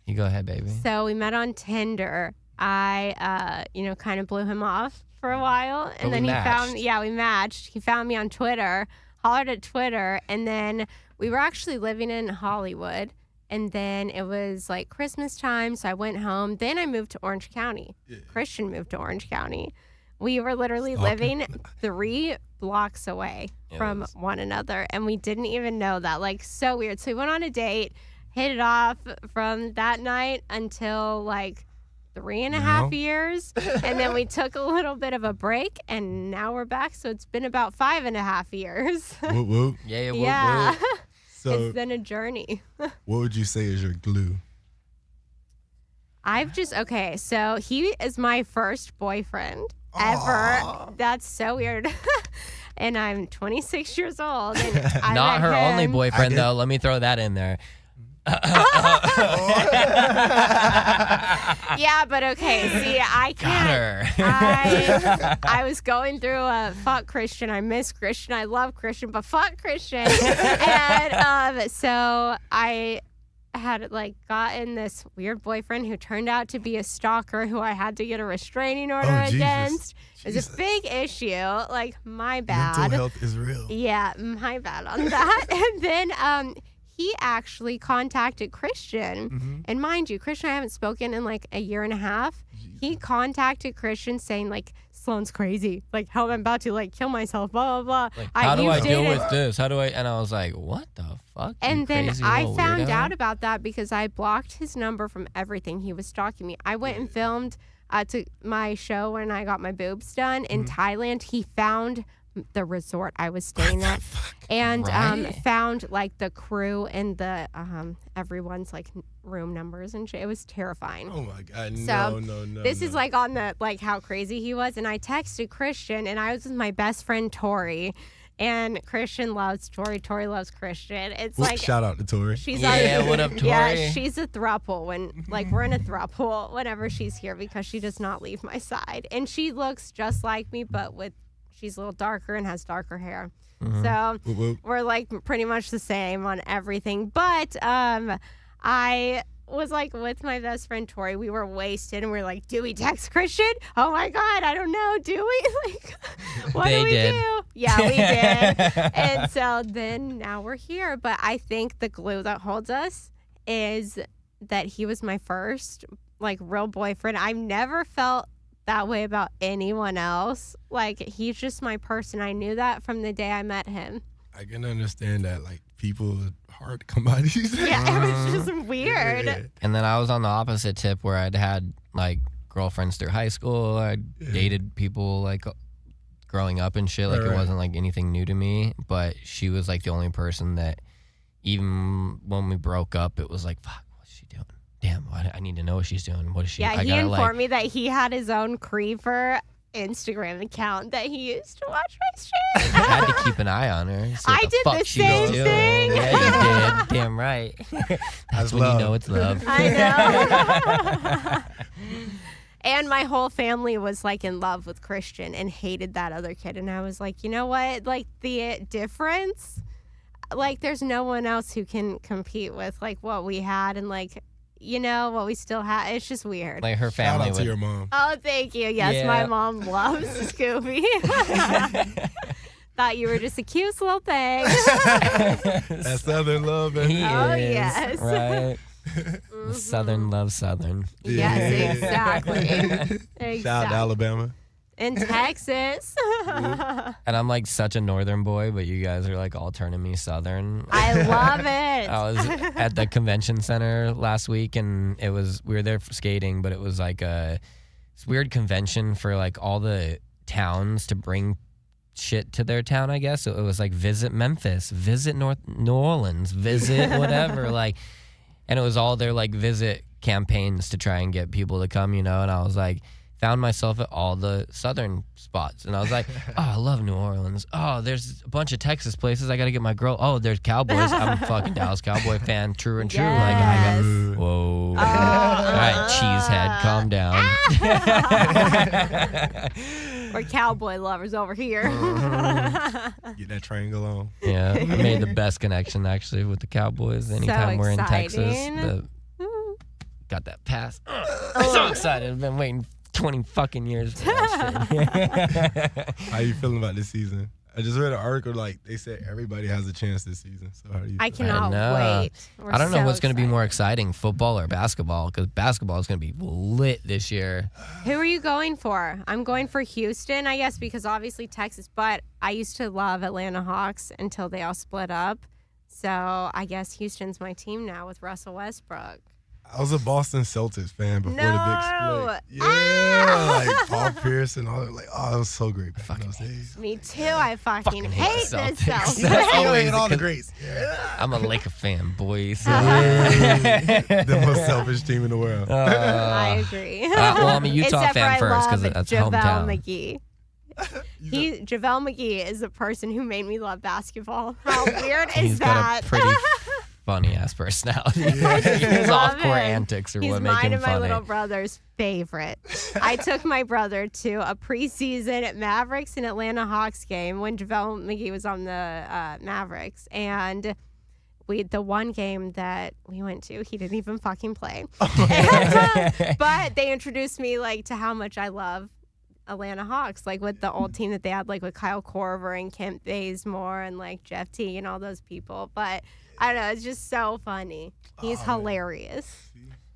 You go ahead, baby. So we met on Tinder. I, kind of blew him off for a while, and we then matched. we matched. He found me on Twitter, hollered at Twitter, and then we were actually living in Hollywood. And then it was like Christmas time, so I went home. Then I moved to Orange County. Christian moved to Orange County. We were literally living 3 blocks away from one another, and we didn't even know that. Like, so weird. So we went on a date, hit it off from that night until like 3.5 years, and then we took a little bit of a break, and now we're back. So it's been about 5.5 years. Whoop, whoop. Yeah, Yeah, So, it's been a journey. what would you say is your glue? Okay, so he is my first boyfriend ever. That's so weird. And I'm 26 years old. And I Not met her only him- boyfriend, though. Let me throw that in there. Yeah, but okay. See, I Got can't. her. I was going through a fuck Christian. I miss Christian. I love Christian, but fuck Christian. And so I had like gotten this weird boyfriend who turned out to be a stalker who I had to get a restraining order Oh, Jesus. against. It was Jesus. a big issue. Like, my bad. Mental health is real. Yeah, my bad on that. And then he actually contacted Christian. And mind you, Christian and I haven't spoken in like 1.5 years. He contacted Christian saying like, Sloane's crazy. Like, how I'm about to like kill myself, blah, blah, blah. Like, how do you I deal didn't- with this? How do I? And I was like, what the fuck? you And then crazy I little found weirdo? out about that because I blocked his number from everything. He was stalking me. I went and filmed to my show when I got my boobs done in Thailand. He found the resort I was staying at and Right? found like the crew and the everyone's like room numbers and shit. It was terrifying. Oh my God, So, no. This is like on the like how crazy he was, and I texted Christian, and I was with my best friend Tori, and Christian loves Tori. Tori loves Christian. It's Whoop, like shout out to Tori. she's Yeah, what up, Tori? Yeah, she's a throuple when like we're in a throuple whenever she's here because she does not leave my side, and she looks just like me, but she's a little darker and has darker hair. So Whoop, whoop. we're like pretty much the same on everything. But I was like with my best friend Tori, we were wasted and we were like, do we text Christian? Oh my God, I don't know. Do we? Like, what They do we did. do? Yeah, we did. And so then now we're here. But I think the glue that holds us is that he was my first like real boyfriend. I've never felt that way about anyone else. Like, he's just my person. I knew that from the day I met him. I can understand that. Like people are hard to come by these days. Yeah, it was just weird. Yeah. And then I was on the opposite tip where I'd had like girlfriends through high school. I'd dated people like growing up and shit. Like it wasn't like anything new to me. But she was like the only person that even when we broke up, it was like, fuck, what's she doing? Damn, I need to know what she's doing. What is she? Yeah, I he gotta, informed me that he had his own creeper Instagram account that he used to watch my shit. I had to keep an eye on her. See what I did fuck the she was same doing. thing. Yeah, you did. Damn right. That's when love. you know it's love. I know. And my whole family was like in love with Christian and hated that other kid. And I was like, you know what? Like the difference, like there's no one else who can compete with like what we had and like, you know, what we still have. It's just weird. Like her Shout family out to would. your mom. Oh, thank you. Yes, Yeah. my mom loves Scooby. Thought you were just a cute little thing. That Southern love, He baby. Oh, is, yes. Right. Southern loves Southern. Yes, exactly. Shout out to Alabama. In Texas. And I'm like such a northern boy, but you guys are like all turning me southern. I love it. I was at the convention center last week, and we were there for skating, but it was like this weird convention for like all the towns to bring shit to their town, I guess. So it was like visit Memphis, visit New Orleans, visit whatever, like, and it was all their like visit campaigns to try and get people to come, you know. And I was like, found myself at all the southern spots, and I was like, oh, I love New Orleans. Oh, there's a bunch of Texas places I gotta get my girl. Oh, there's Cowboys. I'm a fucking Dallas Cowboy fan, true and true. Like I got, whoa. All right, cheesehead, calm down. We're cowboy lovers over here. Get that triangle on. Yeah, I made the best connection actually with the Cowboys anytime we're in Texas. exciting. Got that pass. I'm so excited. I've been waiting 20 fucking years for that shit. How you feeling about this season? I just read an article like they said everybody has a chance this season. So how do you? I feel? cannot know. wait. I don't know what's going to be more exciting, football or basketball, because basketball is going to be lit this year. Who are you going for? I'm going for Houston, I guess, because obviously Texas, but I used to love Atlanta Hawks until they all split up. So I guess Houston's my team now with Russell Westbrook. I was a Boston Celtics fan before the No. big split. Yeah, like Paul Pierce and all that. Like, oh, it was so great back in those days. Me too. I fucking Fucking hate the this Celtics. Celtics. Oh, and all the greats. Yeah. I'm a Laker fan, boys. The most selfish team in the world. I agree. Well, I'm a Utah Except fan for first I because love that's JaVale hometown. McGee. JaVale McGee is the person who made me love basketball. How weird He's is got that? a pretty funny ass personality. His Love off-court him. antics are He's what make mine him and my funny. little brother's favorite. I took my brother to a preseason at Mavericks and Atlanta Hawks game when JaVale McGee was on the Mavericks. And the one game that we went to, he didn't even fucking play. But they introduced me like to how much I love Atlanta Hawks, like with the old team that they had, like with Kyle Korver and Kent Bazemore and like Jeff T and all those people. But I don't know, it's just so funny. He's hilarious.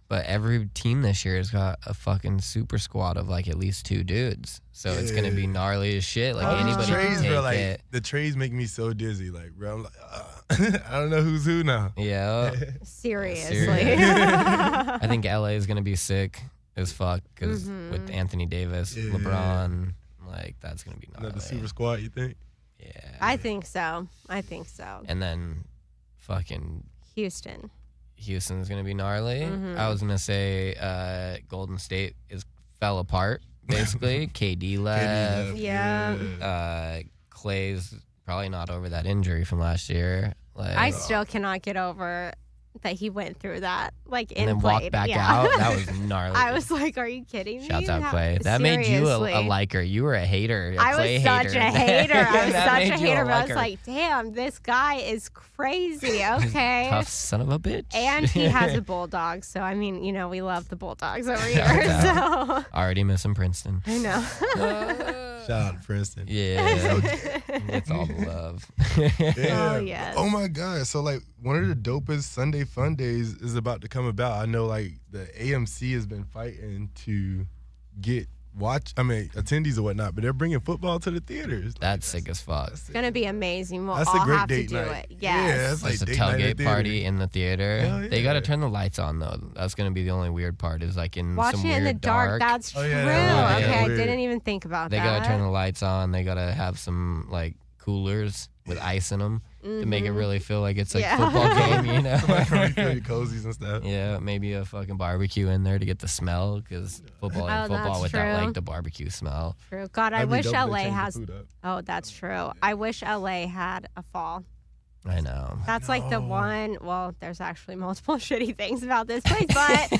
But every team this year has got a fucking super squad of like at least 2 dudes. So it's gonna be gnarly as shit. Like anybody can trades, take bro, like it. the trades make me so dizzy. Like, bro, I'm like, I don't know who's who now. Yeah. Seriously. Serious. I think LA is gonna be sick as fuck because with Anthony Davis, Yeah. LeBron, like that's gonna be gnarly. Another super squad, you think? Yeah. I think so. And then fucking Houston's gonna be gnarly. I was gonna say Golden State fell apart basically. KD left. Yeah. Clay's probably not over that injury from last year. Like I still cannot get over that he went through that, like, and then played. walked back Yeah. out. That was gnarly. I was like, are you kidding me? Shouts out Clay. That made you a Seriously. liker. You were a hater. I was such a hater. I was That such made a you hater. But I was liker. like, damn, this guy is crazy. Okay. Tough son of a bitch. And he has a bulldog. So, I mean, you know, we love the bulldogs over here. Shout So, Already missing Princeton. I know. Shout out to Princeton. Yeah. It's all the love. Yeah. Oh, yes. Oh my God. So like one of the dopest Sunday fun days is about to come about. I know like the AMC has been fighting to get attendees or whatnot, but they're bringing football to the theaters. That's sick as fuck. It's gonna be amazing. We'll That's all a great have to date do night. it. Yeah, Yes. that's like It's a date night at tailgate party theater. in the theater. Hell They got to yeah. turn the lights on though. That's gonna be the only weird part. Is like in some Watching it weird in the dark. That's Oh, true. yeah, that would be Okay, I weird. didn't even think about They that. gotta turn the lights on. They gotta have some like coolers with ice in them to make it really feel like it's like Yeah. football game, you know? Refill your cozies and stuff. Yeah, maybe a fucking barbecue in there to get the smell because football ain't Oh, football that's without true. like the barbecue smell. True. God, I That'd be wish dope if they LA changed the has. food up. Oh, that's true. I wish LA had a fall. I know. That's like the one. Well, there's actually multiple shitty things about this place, but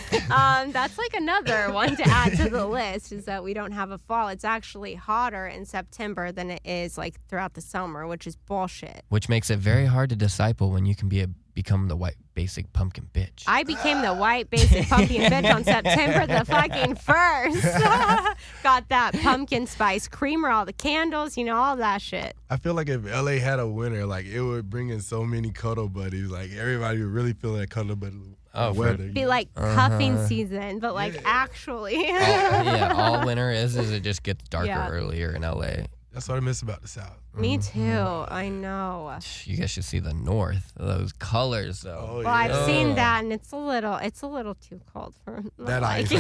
that's like another one to add to the list is that we don't have a fall. It's actually hotter in September than it is like throughout the summer, which is bullshit. Which makes it very hard to disciple when you can become the white basic pumpkin bitch. I became the white basic pumpkin bitch on September the fucking 1st. Got that pumpkin spice creamer, all the candles, all that shit. I feel like if LA had a winter, like it would bring in so many cuddle buddies. Like everybody would really feel that cuddle buddy weather. Be like cuffing season, but like actually. All winter is it just gets darker Yeah. earlier in LA. That's what I miss about the South. Me too. I know. You guys should see the north. Those colors though. Oh, Well, I've yeah. seen that, and it's a little too cold for That like, ice.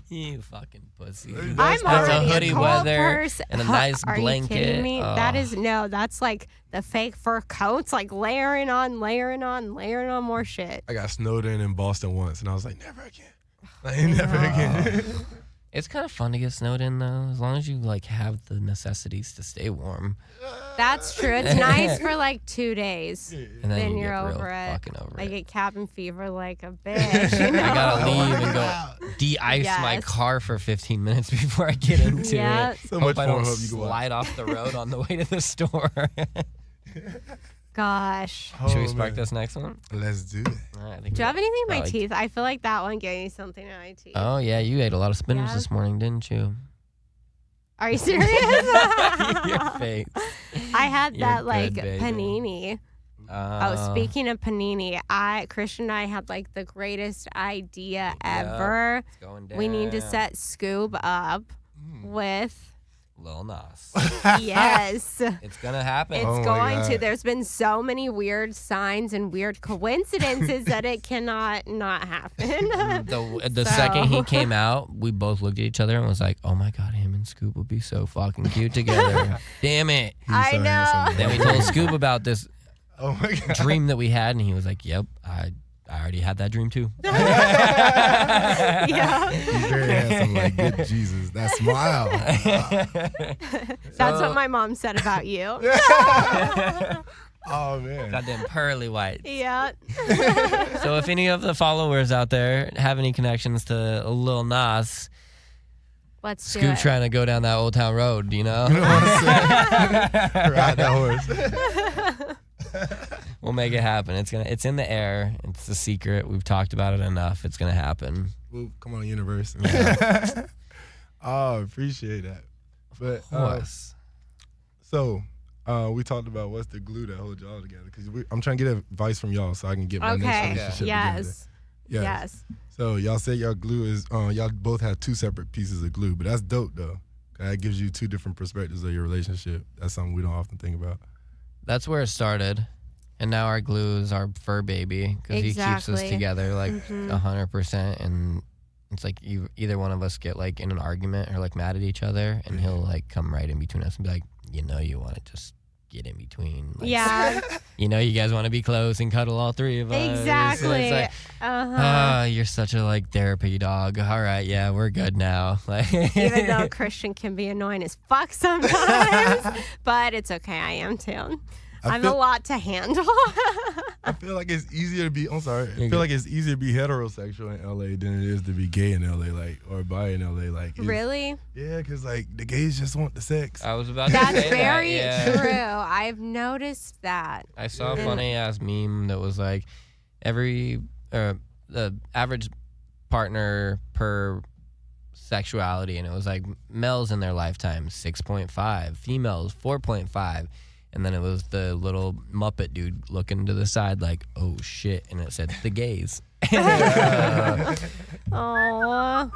You fucking pussy. I'm That's a already hoodie a cold weather person. and a nice Are blanket. you kidding me? Oh. That's like the fake fur coats, like layering on more shit. I got snowed in Boston once, and I was like, never again. Like, never again. It's kind of fun to get snowed in though, as long as you like have the necessities to stay warm. That's true. It's nice for like 2 days. And then Then you you're get real over it. fucking over I it. get cabin fever like a bitch. You know? I gotta leave and go de-ice my Yes. car for 15 minutes before I get into Yeah. it. So Hope much I don't Pornhub you go out. slide off the road on the way to the store. Gosh. Should we Oh, spark man. this next one? Let's do it. All right, I think Do you have anything in my like- teeth? I feel like that one gave me something in my teeth. Oh yeah, you ate a lot of spinach Yeah. this morning, didn't you? Are you serious? Your face. I had You're that like good, baby. panini. Oh, speaking of panini, Christian and I had like the greatest idea ever. It's going down. We need to set Scoob up with Lil Nas. yes. It's gonna happen. It's Oh my going to. God. There's been so many weird signs and weird coincidences that it cannot not happen. The second he came out, we both looked at each other and was like, "Oh my god, him and Scoop would be so fucking cute together." Damn it! He's I so know. handsome. Then we told Scoop about this Oh my God. dream that we had, and he was like, "Yep, I already had that dream too." Yeah. He's very handsome. Like, good Jesus. That smile. That's what my mom said about you. Oh, man. Goddamn pearly white. Yeah. So if any of the followers out there have any connections to Lil Nas, Let's do Scoop it. trying to go down that Old Town Road, you know? You know what I'm saying? Ride that horse. We'll make it happen. It's in the air. It's a secret. We've talked about it enough. It's gonna happen. Well, come on, universe. Oh, appreciate that. But Of course. so we talked about what's the glue that holds y'all together, because I'm trying to get advice from y'all so I can get my next Okay. relationship Yes. together. Yes. So y'all say y'all glue is y'all both have two separate pieces of glue, but that's dope though. That gives you two different perspectives of your relationship. That's something we don't often think about. That's where it started. And now our glue is our fur baby because he keeps us Exactly. together like 100%. And it's like either one of us get like in an argument or like mad at each other, and he'll like come right in between us and be like, you want to just get in between. Like, Yeah. you guys want to be close and cuddle all three of us. And Exactly. it's like, Uh-huh. you're such a like therapy dog. All right, yeah, we're good now. Like, Even though Christian can be annoying as fuck sometimes, but it's okay. I am too. I'm a lot to handle. I feel like it's easier to be. I'm sorry. I You're feel good. like it's easier to be heterosexual in LA than it is to be gay in LA, like, or bi in LA, like. it's- Really? Yeah, because like the gays just want the sex. I was about to That's say very that. Yeah. true. I've noticed that. I saw a funny ass meme that was like the average partner per sexuality, and it was like males in their lifetime 6.5, females 4.5, and then it was the little Muppet dude looking to the side like, oh shit, and it said the gays. Oh.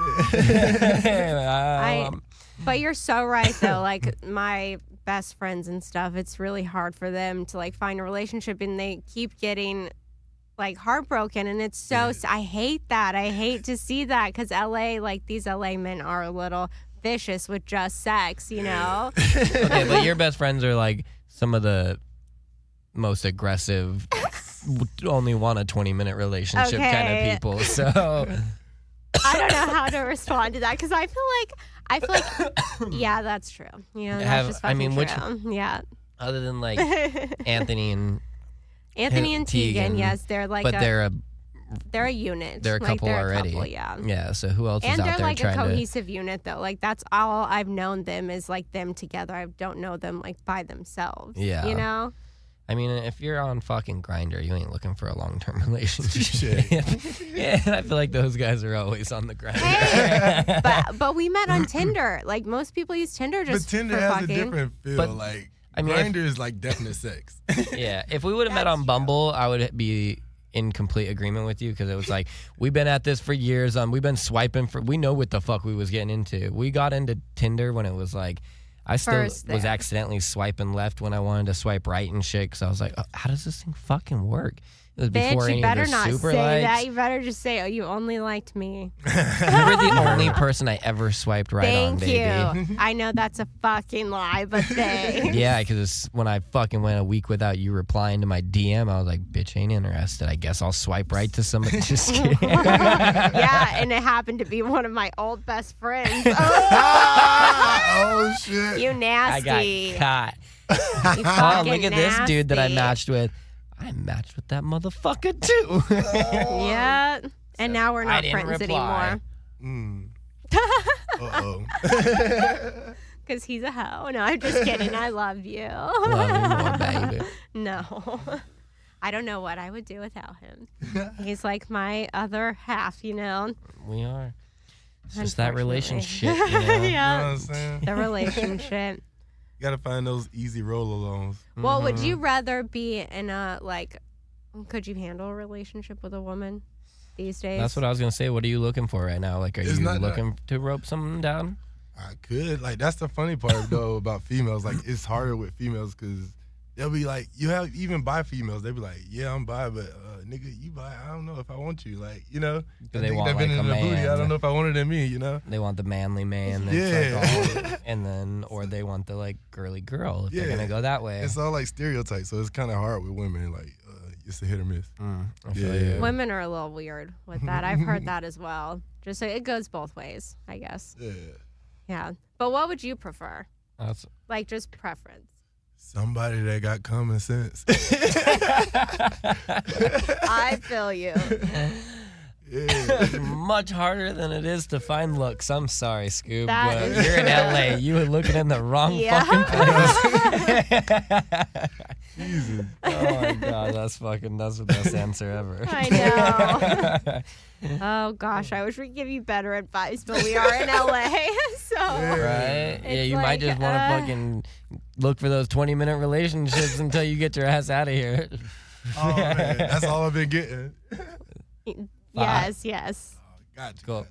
But you're so right though. Like my best friends and stuff, it's really hard for them to like find a relationship, and they keep getting like heartbroken, and it's so I hate that. I hate to see that because LA, like these LA men are a little vicious with just sex, you know. Okay, but your best friends are like some of the most aggressive, only want a 20-minute relationship kind of people. So I don't know how to respond to that because I feel like yeah, that's true. You know, that's just fucking true. Yeah. Other than like Anthony and Tegan, yes, they're like, but they're a unit. They're a couple they're already. A couple, yeah. Yeah. So who else is and out there they're like trying a cohesive unit though. Like that's all I've known them is like them together. I don't know them like by themselves. Yeah. You know. I mean, if you're on fucking Grindr, you ain't looking for a long-term relationship. Yeah, I feel like those guys are always on the grind. Hey, but we met on Tinder. Like most people use Tinder just But Tinder for has fucking. a different feel. But, like I mean, Grindr is like definite sex. Yeah, if we would have met on Bumble, I would be in complete agreement with you because it was like we've been at this for years. We've been swiping we know what the fuck we was getting into. We got into Tinder when it was like. I still was accidentally swiping left when I wanted to swipe right and shit because I was like, oh, how does this thing fucking work? It was before Bitch, any you better of the not super say likes. that. You better just say, oh, you only liked me. You were the only person I ever swiped right on, baby. Thank you. I know that's a fucking lie, but thanks. Yeah, because when I fucking went a week without you replying to my DM, I was like, bitch, ain't interested. I guess I'll swipe right to somebody. Just kidding. Yeah, and it happened to be one of my old best friends. Oh, shit. You nasty. I got caught. You Oh, fucking look at this dude that I nasty. matched with. I matched with that motherfucker too. Yeah. And now we're I not didn't friends reply. anymore. Uh-oh. Because he's a hoe. No, I'm just kidding. I love you. Love you more, baby. No. I don't know what I would do without him. He's like my other half, you know? We are. It's just that Unfortunately. relationship, you know? You know Yeah. what I'm saying? The relationship. You gotta find those easy roll-alongs. Well, would you rather be in a, like, could you handle a relationship with a woman these days? That's what I was going to say. What are you looking for right now? Like, are It's you not looking to rope something down? I could. Like, that's the funny part, though, about females. Like, it's harder with females because they'll be like, you have even bi females. They'll be like, yeah, I'm bi, but nigga, you bi. I don't know if I want you. Like, you know, Do they want, like, a in the booty. man? I don't know if I wanted in me, you know? They want the manly man. That's Yeah. like all, and then, or they want the, like, girly girl if they're Yeah. going to go that way. It's all like stereotypes, so it's kind of hard with women. Like, it's a hit or miss. I feel Yeah. you. Women are a little weird with that. I've heard that as well. Just so it goes both ways, I guess. Yeah. Yeah. But what would you prefer? That's, Like, just preference. Somebody that got common sense. I feel you. it's much harder than it is to find looks. I'm sorry, Scoob, That but is you're in LA. You were looking in the wrong Yeah. fucking place. Jesus. Oh my god, that's the best answer ever. I know. Oh gosh, I wish we could give you better advice, but we are in LA, so Right? Yeah, It's you might like, just want to fucking look for those 20-minute relationships until you get your ass out of here. Oh, man. That's all I've been getting. yes. Gotcha. Cool.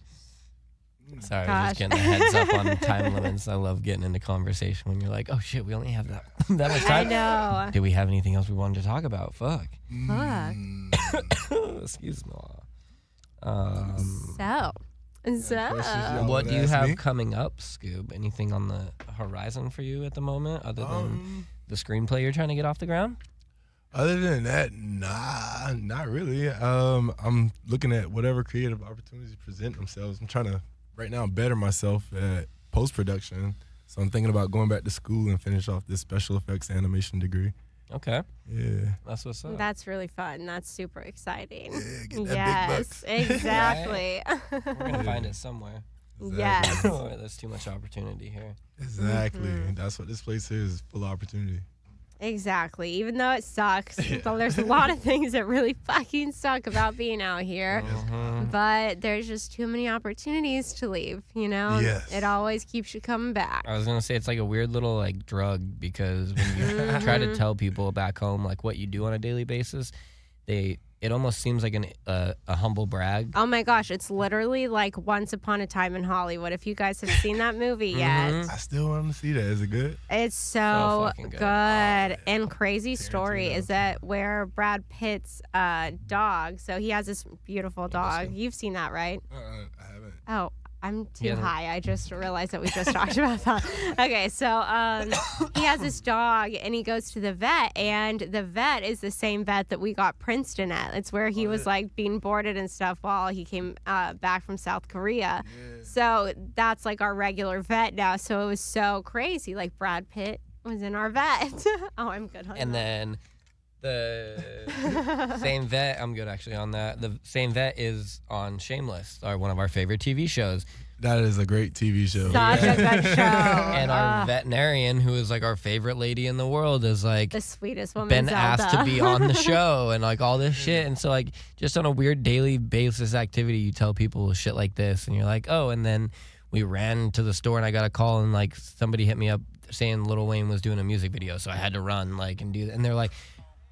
Sorry, I was Gosh. just getting a heads up on time limits. I love getting into conversation when you're like, oh shit, we only have that much I time. know. Do we have anything else we wanted to talk about? Fuck. Fuck. Excuse me. So, questions y'all What do you ask have me? coming up, Scoob? Anything on the horizon for you at the moment other than the screenplay you're trying to get off the ground? Other than that, nah, not really. I'm looking at whatever creative opportunities present themselves. I'm trying to right now better myself at post-production. So I'm thinking about going back to school and finish off this special effects animation degree. Okay. Yeah. That's what's up. that's really fun. That's super exciting. Yeah, get that big bucks. Exactly. We're going to find it somewhere. Yes. There's too much opportunity here. Exactly. That's what this place is, full of opportunity. Exactly. Even though it sucks, so there's a lot of things that really fucking suck about being out here. But there's just too many opportunities to leave, you know? Yes. It always keeps you coming back. I was going to say it's like a weird little like drug because when you try to tell people back home like what you do on a daily basis, they it almost seems like a humble brag. Oh my gosh, it's literally like Once Upon a Time in Hollywood. If you guys have seen that movie yet. I still want to see that. Is it good? It's so fucking good. And crazy story is that where Brad Pitt's dog, so he has this beautiful dog. You've seen that, right? I haven't. Oh, I'm too Yeah. high. I just realized that we just talked about that. Okay, so he has this dog, and he goes to the vet, and the vet is the same vet that we got Princeton at. It's where he was like being boarded and stuff while he came back from South Korea. Yeah. So that's like our regular vet now. So it was so crazy. Like Brad Pitt was in our vet. Oh, I'm good on And that. then the same vet, I'm good actually on that. The same vet is on Shameless, one of our favorite TV shows. That is a great TV show. Such a good show. And our veterinarian, who is like our favorite lady in the world, is like The sweetest woman, been Zelda. asked to be on the show and like all this shit. And so like just on a weird daily basis activity, you tell people shit like this, and you're like, oh. And then we ran to the store, and I got a call, and like somebody hit me up saying Lil Wayne was doing a music video, so I had to run like and do that. And they're like,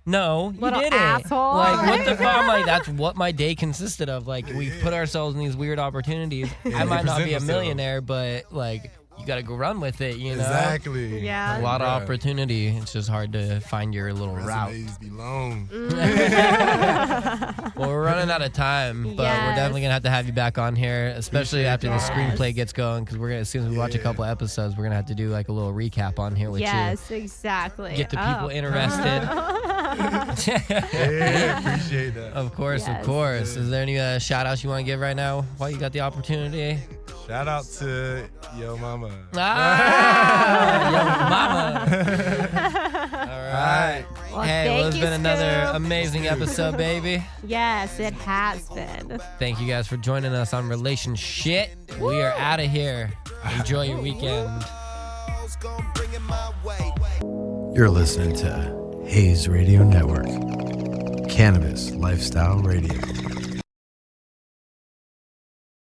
no, you Little didn't. asshole. Like, what the fuck? I'm like, that's what my day consisted of. Like, we put ourselves in these weird opportunities. I might not be a millionaire, but like, you gotta go run with it, you know? Exactly. Yeah. A lot of Bruh. opportunity. It's just hard to find your little route. Resumes be long. Well, we're running out of time, but we're Yes. definitely gonna have you back on here, especially Appreciate after the y'all. screenplay gets going. Because we're gonna, as soon as we watch a couple episodes, we're gonna have to do like a little recap on here with Yes, exactly. you. Get the people interested. Yeah, appreciate that. Of course, Yes. of course. Is there any shout outs you want to give right now while you got the opportunity? Shout out to Yo Mama. Ah, yo, mama. All right. Well, Hey, thank it's you, been another Scoop. amazing episode, baby. Yes, it has been. Thank you guys for joining us on Relationshit. We are out of here. Enjoy your weekend. You're listening to Haze Radio Network, Cannabis Lifestyle Radio.